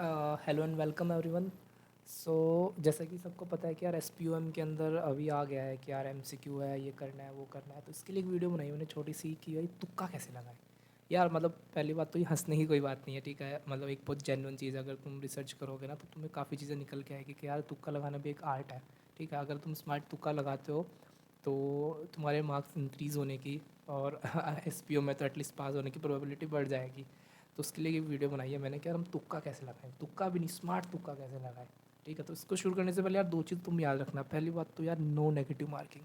Hello and welcome everyone. So जैसा कि सबको पता है कि यार एसपीओएम के अंदर अभी आ गया है कि यार एमसीक्यू है, ये करना है वो करना है, तो इसके लिए एक वीडियो बनाई मैंने छोटी सी कि भाई तुक्का कैसे लगाएं। यार मतलब पहली बात तो ये हंसने की कोई बात नहीं है, ठीक है। मतलब एक बहुत जेन्युइन चीज़ है, अगर तुम रिसर्च करोगे ना तो तुम्हें काफ़ी चीज़ें निकल के आएगी कि यार तुक्का लगाना भी एक आर्ट है, ठीक है। अगर तुम स्मार्ट तुक्का लगाते हो तो तुम्हारे मार्क्स इंक्रीज़ होने की और एसपीओ में तो एटलीस्ट पास होने की प्रोबेबिलिटी बढ़ जाएगी। तो उसके लिए ये वीडियो बनाई है मैंने कि यार हम तुक्का कैसे लगाएं, तुक्का भी नहीं स्मार्ट तुक्का कैसे लगाएं, ठीक है। तो इसको शुरू करने से पहले यार दो चीज़ तुम याद रखना। पहली बात तो यार नो नेगेटिव मार्किंग।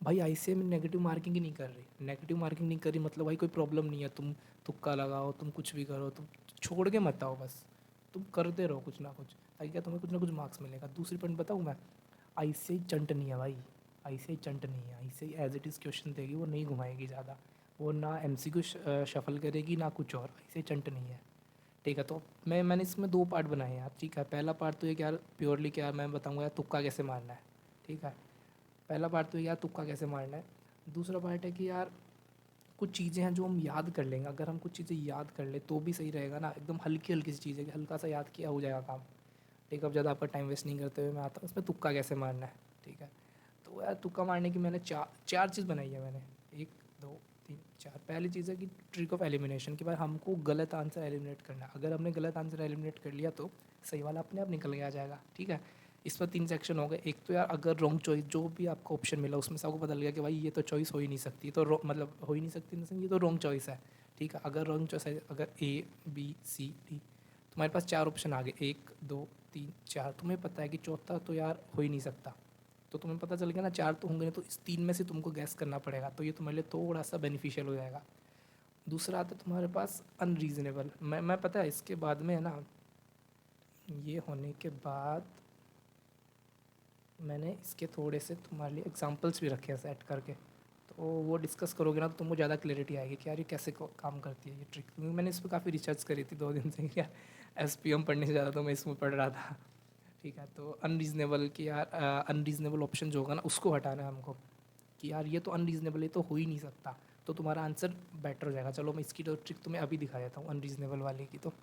भाई आईसीएम में नेगेटिव मार्किंग ही नहीं कर रही, नेगेटिव मार्किंग नहीं करी मतलब भाई कोई प्रॉब्लम नहीं है, तुम तुक्का लगाओ, तुम कुछ भी करो, तुम छोड़ के मत आओ, बस तुम करते रहो कुछ ना कुछ, ताकि क्या तुम्हें कुछ ना कुछ मार्क्स मिलेगा। दूसरी पॉइंट बताऊँ मैं, आईसीआई चंट नहीं है भाई, आईसीआई चंट नहीं है। ICI as it is question देगी, वो नहीं घुमाएगी ज़्यादा, वो ना एमसीक्यू शफल करेगी ना कुछ और। आईसीआई चंट नहीं है, ठीक है। तो मैंने इसमें दो पार्ट बनाए हैं यार, ठीक है। पहला पार्ट तो ये क्या प्योरली क्या मैं बताऊंगा यार तुक्का कैसे मारना है, ठीक है। पहला पार्ट तो ये यार तुक्का कैसे मारना है। दूसरा पार्ट है कि यार कुछ चीज़ें हैं जो हम याद कर लेंगे, अगर हम कुछ चीज़ें याद कर ले तो भी सही रहेगा ना। एकदम हल्की हल्की सी चीज़ है कि हल्का सा याद किया हो जाएगा काम, ठीक है। अब ज़्यादा आपका टाइम वेस्ट नहीं करते हुए मैं आता हूँ इसमें तुक्का कैसे मारना है, ठीक है। तो यार तुक्का मारने की मैंने चार चार चीज़ बनाई है मैंने, एक दो तीन चार। पहली चीज़ है कि ट्रिक ऑफ एलिमिनेशन, कि भाई हमको गलत आंसर एलिमिनेट करना है। अगर हमने गलत आंसर एलिमिनेट कर लिया तो सही वाला अपने आप निकल के आ जाएगा, ठीक है। इसमें तीन सेक्शन हो गए। एक तो यार अगर रॉन्ग चॉइस, जो भी आपको ऑप्शन मिला उसमें से आपको पता लग गया कि भाई ये तो चॉइस हो ही नहीं सकती, तो मतलब हो ही नहीं सकती इन द सेंस ये तो रॉन्ग चॉइस है, ठीक है। अगर रॉन्ग चॉइस है, अगर ए बी सी डी, तुम्हारे पास चार ऑप्शन आ गए, एक दो तीन चार, तुम्हें पता है कि चौथा तो यार हो ही नहीं सकता, तो तुम्हें पता चल गया ना चार तो होंगे नहीं, तो इस तीन में से तुमको गैस करना पड़ेगा, तो ये तुम्हारे लिए थोड़ा सा बेनिफिशियल हो जाएगा। दूसरा आता है तुम्हारे पास अनरीजनेबल। मैं पता है इसके बाद में है ना, ये होने के बाद मैंने इसके थोड़े से तुम्हारे लिए एग्जांपल्स भी रखे हैं सेट करके, तो वो डिस्कस करोगे ना तो तुमको ज़्यादा क्लैरिटी आएगी कि यार ये कैसे काम करती है ये ट्रिक, क्योंकि मैंने इस पर काफ़ी रिसर्च करी थी 2 दिन से। क्या एसपीएम पढ़ने से ज़्यादा तो मैं इसमें पढ़ रहा था, ठीक है। तो अनरीजनेबल कि यार अनरीजनेबल ऑप्शन जो होगा ना उसको हटाना है हमको, कि यार ये तो अनरीजनेबल, ये तो हो ही नहीं सकता, तो तुम्हारा आंसर बेटर हो जाएगा। चलो मैं इसकी तो ट्रिक तुम्हें अभी दिखा देता हूँ अनरीजनेबल वाले की। तो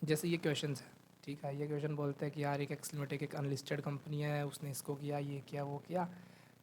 जैसे ये क्वेश्चन है, ठीक है। ये क्वेश्चन बोलते हैं कि यार एक एक्सलिमेटिक एक अनलिस्टेड कंपनी है, उसने इसको किया, ये किया, वो किया।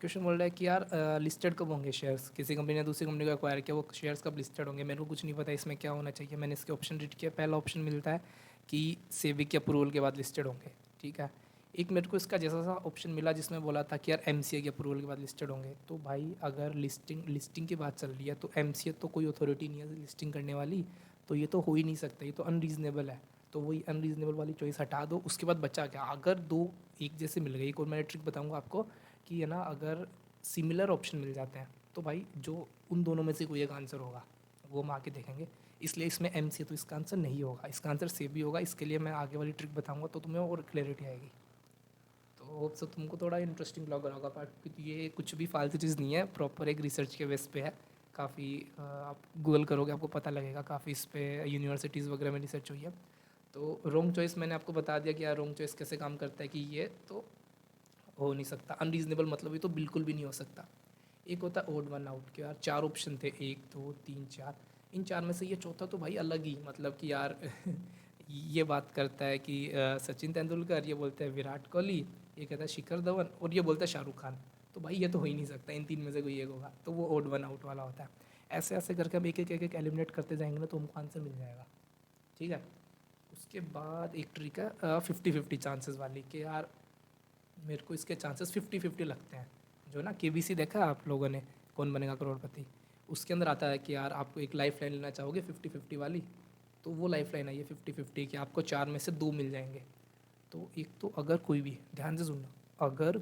क्वेश्चन बोल रहा है कि यार लिस्टेड कब होंगे शेयर्स, किसी कंपनी ने दूसरी कंपनी को एक्वायर किया, वो शेयर्स कब लिस्टेड होंगे। मेरे को कुछ नहीं पता इसमें क्या होना चाहिए। मैंने इसके ऑप्शन रीड किया, पहला ऑप्शन मिलता है कि सेबी के अप्रूवल के बाद लिस्टेड होंगे, ठीक है। एक मेरे को इसका जैसा सा ऑप्शन मिला जिसमें बोला था कि यार एमसीए के अप्रूवल के बाद लिस्टेड होंगे। तो भाई अगर लिस्टिंग की बात चल रही है तो एमसीए तो कोई अथॉरिटी नहीं है लिस्टिंग करने वाली, तो ये तो हो ही नहीं सकता, ये तो अनरीजनेबल है। तो वही अनरीजनेबल वाली चॉइस हटा दो। उसके बाद बचा क्या, अगर दो एक जैसे मिल गई, एक और मैं ट्रिक बताऊंगा आपको कि है ना, अगर सिमिलर ऑप्शन मिल जाते हैं तो भाई जो उन दोनों में से कोई एक आंसर होगा वो हम आके देखेंगे। इसलिए इसमें एम सी तो इसका आंसर नहीं होगा, इसका आंसर से भी होगा। इसके लिए मैं आगे वाली ट्रिक बताऊंगा तो तुम्हें और क्लैरिटी आएगी। तो होप सो तुमको थोड़ा इंटरेस्टिंग लग रहा होगा पार्ट, क्योंकि ये कुछ भी फालतू चीज़ नहीं है, प्रॉपर एक रिसर्च के बेस पे है। काफ़ी आप गूगल करोगे आपको पता लगेगा, काफ़ी इस पे यूनिवर्सिटीज़ वगैरह में रिसर्च हुई है। तो रॉन्ग चॉइस मैंने आपको बता दिया कि यार रॉन्ग चॉइस कैसे काम करता है, कि ये तो हो नहीं सकता। अनरीजनेबल मतलब ये तो बिल्कुल भी नहीं हो सकता। एक होता है ओड वन आउट, कि यार चार ऑप्शन थे, एक दो तीन चार, इन चार में से ये चौथा तो भाई अलग ही, मतलब कि यार ये बात करता है कि सचिन तेंदुलकर, ये बोलते हैं विराट कोहली, ये कहता है शिखर धवन, और ये बोलता है शाहरुख खान। तो भाई ये तो हो ही नहीं सकता, इन तीन में से कोई एक होगा, तो वो ओड वन आउट वाला होता है। ऐसे ऐसे करके हम एक एक एलिमिनेट करते जाएंगे ना तो हमको आंसर मिल जाएगा, ठीक है। उसके बाद एक ट्रिक है 50-50 चांसेस वाली, कि यार मेरे को इसके चांसेस 50-50 लगते हैं। जो ना केबीसी देखा है आप लोगों ने, कौन बनेगा करोड़पति, उसके अंदर आता है कि यार आपको एक लाइफ लाइन लेना चाहोगे 50-50 वाली, तो वो लाइफ लाइन आई है 50-50 कि आपको चार में से दो मिल जाएंगे। तो एक तो अगर कोई भी, ध्यान से सुनना, अगर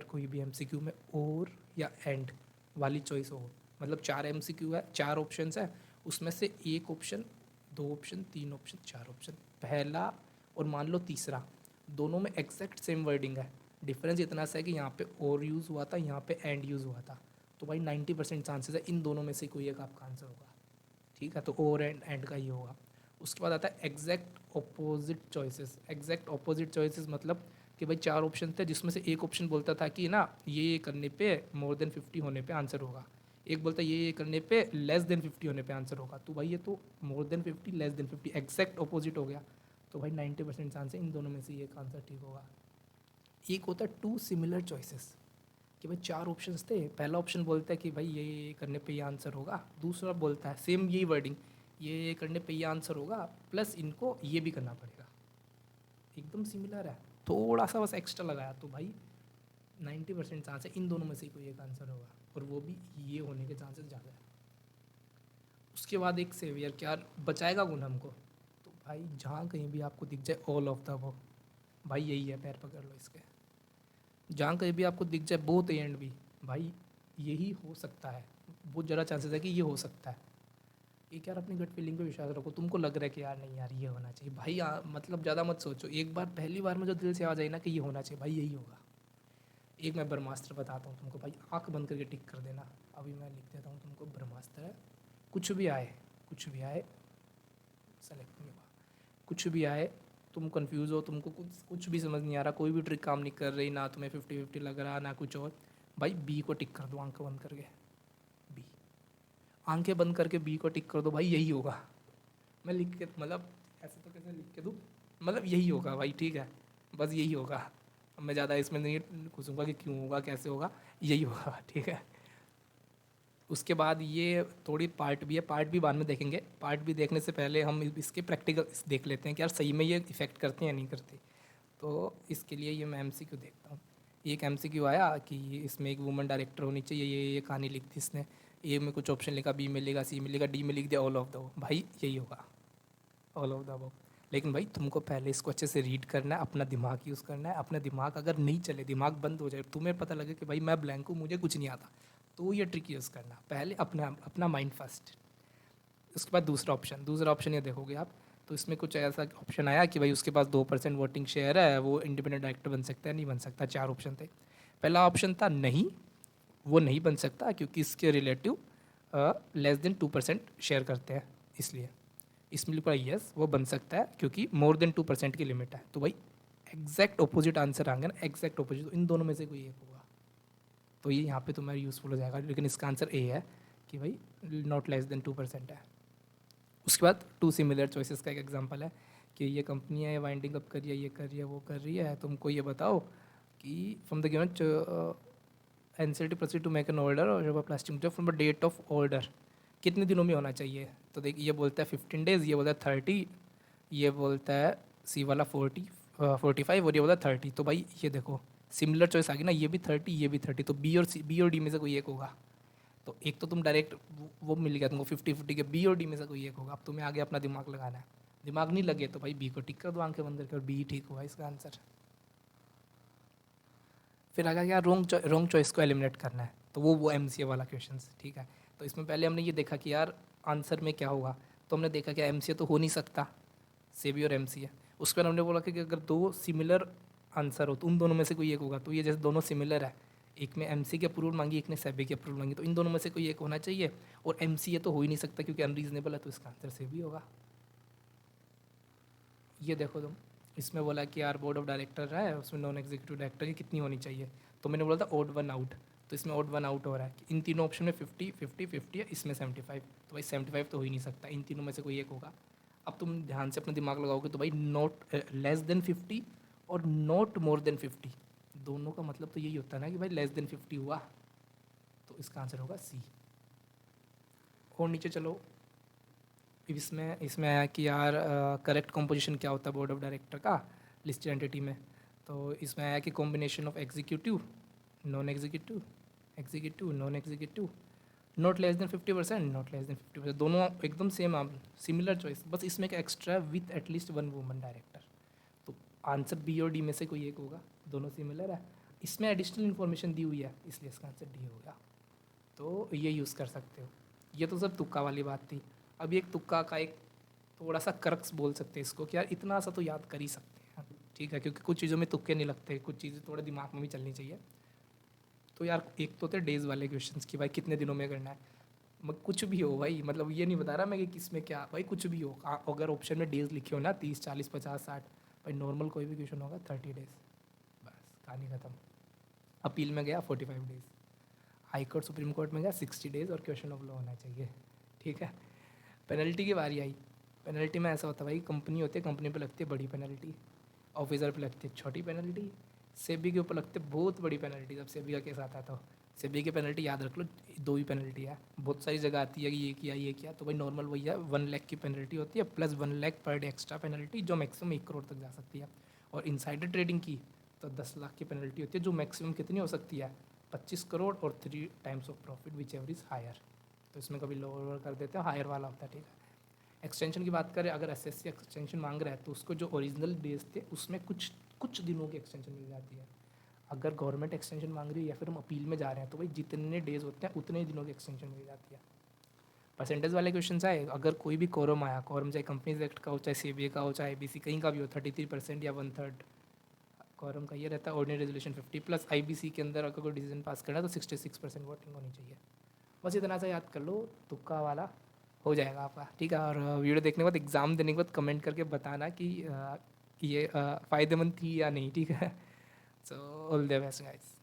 कोई भी एमसीक्यू में और या एंड वाली चॉइस हो, मतलब चार एमसीक्यू है, चार ऑप्शंस है, उसमें से एक ऑप्शन, दो ऑप्शन, तीन ऑप्शन, चार ऑप्शन, पहला और मान लो तीसरा, दोनों में एग्जैक्ट सेम वर्डिंग है। डिफरेंस इतना सा है कि यहाँ पे और यूज़ हुआ था, यहाँ पे एंड यूज़ हुआ था। तो भाई 90% चांसेस है इन दोनों में से कोई एक आपका आंसर होगा, ठीक है। तो और एंड का ही होगा। उसके बाद आता है exact opposite choices. Exact opposite choices मतलब कि भाई चार ऑप्शन थे जिसमें से एक ऑप्शन बोलता था कि ना ये करने पे मोर देन 50 होने पे आंसर होगा, एक बोलता है ये करने पे लेस देन 50 होने पे आंसर होगा, तो भाई ये तो more than 50 less than 50 exact opposite हो गया। तो भाई 90% चांस है इन दोनों में से एक आंसर ठीक होगा। एक होता है टू सिमिलर चॉइसेस, कि भाई 4 ऑप्शंस थे, पहला ऑप्शन बोलता है कि भाई ये करने पे ये आंसर होगा, दूसरा बोलता है सेम यही वर्डिंग, ये करने पे ये आंसर होगा प्लस इनको ये भी करना पड़ेगा, एकदम सिमिलर है, थोड़ा सा बस एक्स्ट्रा लगाया, तो भाई 90% चांस है इन दोनों में से कोई एक आंसर होगा, और वो भी ये होने के चांसेस ज़्यादा है। उसके बाद एक सेवियर क्या बचाएगा कौन हमको, तो भाई जहाँ कहीं भी आपको दिख जाए ऑल ऑफ द अबव, भाई यही है, पैर पकड़ लो इसके। जहाँ कहीं भी आपको दिख जाए बोथ ए एंड बी, भाई यही हो सकता है, बहुत ज़्यादा चांसेस है कि ये हो सकता है। एक यार अपनी गट फीलिंग पे विश्वास रखो, तुमको लग रहा है कि यार नहीं यार ये होना चाहिए, भाई मतलब ज़्यादा मत सोचो, एक बार पहली बार में जो दिल से आ जाए ना कि ये होना चाहिए, भाई यही होगा। एक मैं ब्रह्मास्त्र बताता हूँ तुमको, भाई आंख बंद करके टिक कर देना, अभी मैं लिख देता हूँ तुमको ब्रह्मास्त्र है। कुछ भी आए सेलेक्ट नहीं हुआ, कुछ भी आए, तुम कंफ्यूज हो, तुमको कुछ भी समझ नहीं आ रहा, कोई भी ट्रिक काम नहीं कर रही, ना तुम्हें 50-50 लग रहा ना कुछ और, भाई बी को टिक कर दो आंखें बंद करके, बी, आंखें बंद करके बी को टिक कर दो, भाई यही होगा। मैं लिख के मतलब ऐसे तो कैसे लिख के दूँ, मतलब यही होगा भाई, ठीक है, बस यही होगा। अब मैं ज़्यादा इसमें नहीं घुसूँगा कि क्यों होगा कैसे होगा, यही होगा, ठीक है। उसके बाद ये थोड़ी पार्ट भी है, पार्ट भी बाद में देखेंगे, पार्ट भी देखने से पहले हम इसके प्रैक्टिकल देख लेते हैं कि यार सही में ये इफ़ेक्ट करते हैं या नहीं करते। तो इसके लिए ये मैं MCQ देखता हूँ। एक MCQ आया कि इसमें एक वुमन डायरेक्टर होनी चाहिए, ये कहानी लिख दी इसने, ए में कुछ ऑप्शन लिखा, बी में लिखा, सी में लिखा, डी में लिख दिया ऑल ऑफ द, भाई यही होगा ऑल ऑफ द अबव। लेकिन भाई तुमको पहले इसको अच्छे से रीड करना है, अपना दिमाग यूज़ करना है, अपना दिमाग अगर नहीं चले, दिमाग बंद हो जाए, तुम्हें पता लगे कि भाई मैं ब्लैंक हूँ, मुझे कुछ नहीं आता, तो ये ट्रिक यूज़ करना, पहले अपना माइंड फर्स्ट। उसके बाद दूसरा ऑप्शन ये देखोगे आप, तो इसमें कुछ ऐसा ऑप्शन आया कि भाई उसके पास 2% वोटिंग शेयर है, वो इंडिपेंडेंट डायरेक्टर बन सकता है, नहीं बन सकता, 4 ऑप्शन थे। पहला ऑप्शन था नहीं, वो नहीं बन सकता क्योंकि इसके रिलेटिव लेस देन 2% शेयर करते हैं, इसलिए। इसमें लिखा यस वो बन सकता है क्योंकि मोर देन 2% की लिमिट है, तो भाई एग्जैक्ट ऑपोजिट आंसर आएंगे ना, एग्जैक्ट ऑपोजिट, तो इन दोनों में से कोई एक होगा, तो ये यहाँ पे तुम्हारा यूज़फुल हो जाएगा, लेकिन इसका आंसर ए है कि भाई नॉट लेस देन 2% है। उसके बाद टू सिमिलर चॉइसेस का एक एग्जांपल है कि ये कंपनी है, वाइंडिंग अप कर रही है, ये कर रही है, वो कर रही है, तुमको ये बताओ कि from the given NCLT proceed to make an order और plastic from the date of order कितने दिनों में होना चाहिए, तो देखिए ये बोलता है 15 डेज़, ये बोलता है 30, ये बोलता है सी वाला 45 और ये बोलता है 30, तो भाई ये देखो सिमिलर चॉइस आ गई ना, ये भी 30 ये भी 30, तो बी और डी में से कोई एक होगा। तो एक तो तुम डायरेक्ट वो मिल गया तुमको 50-50 के, बी और डी में से कोई एक होगा, अब तुम्हें आगे अपना दिमाग लगाना है, दिमाग नहीं लगे तो भाई बी को टिक कर दो आंखें बंद करके, और बी ठीक हुआ इसका आंसर। फिर आगे क्या, रॉन्ग चॉइस को एलिमिनेट करना है, तो वो MCA वाला क्वेश्चन, ठीक है। तो इसमें पहले हमने ये देखा कि यार आंसर में क्या होगा, तो हमने देखा कि MCA तो हो नहीं सकता, सेबी और MCA। उसके बाद हमने बोला कि अगर दो सिमिलर आंसर हो तो उन दोनों में से कोई एक होगा, तो ये जैसे दोनों सिमिलर है, एक में MCA की अप्रूवल मांगी, एक ने सेबी की अप्रूवल मांगी, तो इन दोनों में से कोई एक होना चाहिए, और MCA तो हो ही नहीं सकता क्योंकि अनरीजनेबल है, तो इसका आंसर सेबी होगा। ये देखो तुम, इसमें बोला कि यार बोर्ड ऑफ डायरेक्टर है, उसमें नॉन एग्जीक्यूटिव डायरेक्टर की कितनी होनी चाहिए, तो मैंने बोला था ऑड वन आउट, तो इसमें ऑड वन आउट हो रहा है कि इन तीनों ऑप्शन में 50-50-50 है, इसमें 75, तो भाई 75 तो हो ही नहीं सकता, इन तीनों में से कोई एक होगा। अब तुम ध्यान से अपना दिमाग लगाओगे तो भाई नॉट लेस देन 50 और नॉट मोर देन 50, दोनों का मतलब तो यही होता है ना कि भाई लेस देन 50 हुआ, तो इसका आंसर होगा सी। और नीचे चलो, इसमें आया कि यार करेक्ट कॉम्पोजिशन क्या होता है बोर्ड ऑफ डायरेक्टर का लिस्टेड एंटिटी में, तो इसमें आया कि combination of executive non executive, executive non executive, not less than 50%, not less than 50%, दोनों एकदम सेम सिमिलर चॉइस, बस इसमें एक extra with at least one woman director, तो आंसर बी और डी में से कोई एक होगा, दोनों सिमिलर है, इसमें एडिशनल इन्फॉर्मेशन दी हुई है इसलिए इसका आंसर डी होगा, तो ये यूज़ कर सकते हो। ये तो सब तुक्का वाली बात थी। अभी एक तुक्का का एक थोड़ा सा कर्क्स बोल सकते हैं इसको कि यार इतना सा तो याद कर ही सकते हैं, ठीक है, क्योंकि कुछ चीज़ों में तुक्के नहीं लगते, कुछ चीज़ें थोड़ा दिमाग में भी चलनी चाहिए। तो यार एक तो थे डेज़ वाले क्वेश्चंस कि भाई कितने दिनों में करना है, कुछ भी हो भाई, मतलब ये नहीं बता रहा मैं कि किस में क्या, भाई कुछ भी हो, अगर ऑप्शन में डेज़ लिखे हो ना 30, 40, 50, 60, भाई नॉर्मल कोई भी क्वेश्चन होगा 30 डेज़, बस कहानी ख़त्म। अपील में गया 45 days, high court supreme court में गया 60 डेज़ और क्वेश्चन ऑफ लॉ होना चाहिए, ठीक है। पेनल्टी की बारी आई। पेनल्टी में ऐसा होता है भाई, कंपनी होती है, कंपनी पे लगती है बड़ी पेनल्टी, ऑफिसर पे लगती है छोटी पेनल्टी, सेबी के ऊपर लगती है बहुत बड़ी पेनल्टी। जब सेबी का केस आता है तो सेबी की पेनल्टी याद रख लो, 2 ही पेनल्टी है। बहुत सारी जगह आती है कि ये किया, तो भाई नॉर्मल वही है, 1 लाख की पेनल्टी होती है plus 1 lakh per day extra penalty, जो मैक्सिमम 1 करोड़ तक जा सकती है। और इनसाइडर ट्रेडिंग की तो 10 लाख की पेनल्टी होती है, जो मैक्सिमम कितनी हो सकती है, 25 करोड़ और 3 times of profit whichever is higher. तो इसमें कभी लोअर कर देते हैं, हायर वाला होता है, ठीक है। एक्सटेंशन की बात करें, अगर एसएससी एक्सटेंशन मांग रहा है तो उसको जो ओरिजिनल डेज थे उसमें कुछ दिनों की एक्सटेंशन मिल जाती है। अगर गवर्नमेंट एक्सटेंशन मांग रही है या फिर हम अपील में जा रहे हैं तो भाई जितने डेज होते हैं उतने ही दिनों की एक्सटेंशन मिल जाती है। परसेंटेज वाले क्वेश्चन आए, अगर कोई भी कोरम आया, कोरम चाहे कंपनीज एक्ट का हो, चाहे सीबीए का हो, चाहे आईबीसी कहीं का भी हो, 33% या 1/3 कोरम का ये रहता है। ऑर्डिनरी रेजोल्यूशन 50 प्लस आईबीसी के अंदर अगर कोई डिसीजन पास करना है तो 66% वोटिंग होनी चाहिए। बस इतना सा याद कर लो, तुक्का वाला हो जाएगा आपका, ठीक है। और वीडियो देखने के बाद, एग्ज़ाम देने के बाद कमेंट करके बताना कि ये फ़ायदेमंद थी या नहीं, ठीक है। So all the best guys.